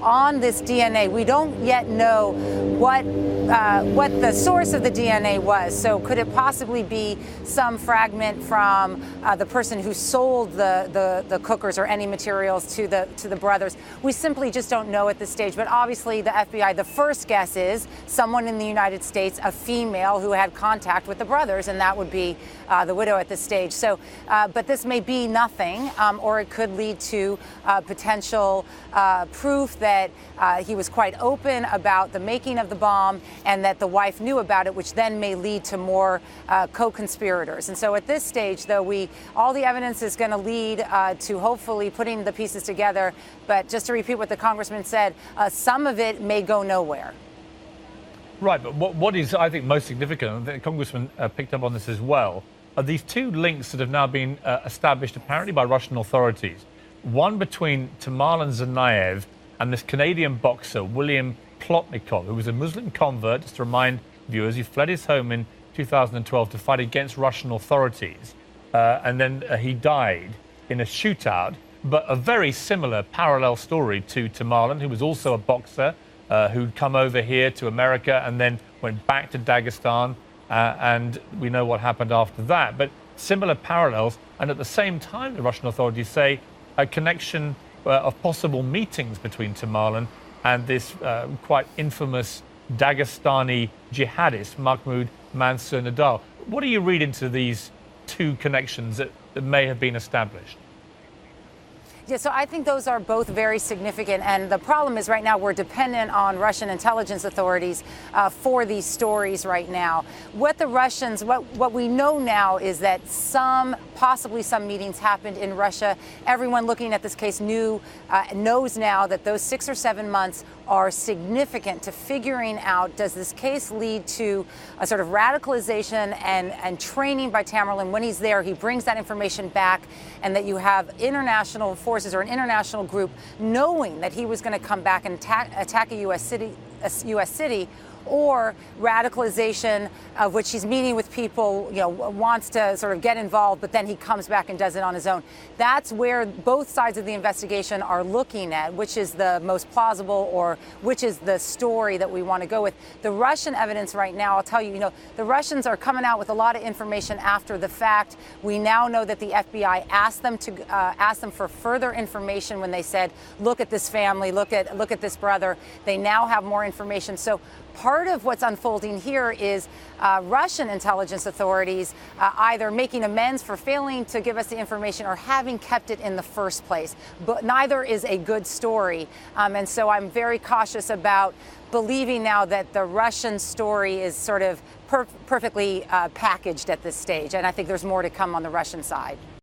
on this DNA. We don't yet know what the source of the DNA was. So could it possibly be some fragment from the person who sold the cookers or any materials to the brothers? We simply just don't know at this stage. But obviously the FBI, the first guess is someone in the United States, a female who had contact with the brothers, and that would be the widow at this stage. So, but this may be nothing, or it could lead to potential proof that he was quite open about the making of the bomb and that the wife knew about it, which then may lead to more co-conspirators. And so at this stage, though, all the evidence is going to lead to hopefully putting the pieces together. But just to repeat what the congressman said, some of it may go nowhere. Right, but what is, I think, most significant, and the congressman picked up on this as well, are these two links that have now been established apparently by Russian authorities. One between Tamal and Tsarnaev and this Canadian boxer, William Plotnikov, who was a Muslim convert, just to remind viewers. He fled his home in 2012 to fight against Russian authorities. And then he died in a shootout. But a very similar parallel story to Tamerlan, who was also a boxer, who'd come over here to America and then went back to Dagestan. And we know what happened after that. But similar parallels. And at the same time, the Russian authorities say a connection of possible meetings between Tamerlan and this quite infamous Dagestani jihadist, Mahmoud Mansour Nadal. What do you read into these two connections that may have been established? Yeah, so I think those are both very significant. And the problem is right now we're dependent on Russian intelligence authorities for these stories right now. What the Russians, what we know now is that possibly some meetings happened in Russia. Everyone looking at this case knows now that those 6 or 7 months are significant to figuring out, does this case lead to a sort of radicalization and training by Tamerlan? When he's there, he brings that information back, and that you have international forces or an international group knowing that he was going to come back and attack a U.S. city, or radicalization of which he's meeting with people, wants to sort of get involved, but then he comes back and does it on his own. That's where both sides of the investigation are looking at, which is the most plausible or which is the story that we want to go with. The Russian evidence right now, I'll tell you, the Russians are coming out with a lot of information after the fact. We now know that the FBI asked them for further information when they said, look at this family, look at this brother. They now have more information. So part of what's unfolding here is Russian intelligence authorities either making amends for failing to give us the information or having kept it in the first place. But neither is a good story. And so I'm very cautious about believing now that the Russian story is sort of perfectly packaged at this stage. And I think there's more to come on the Russian side.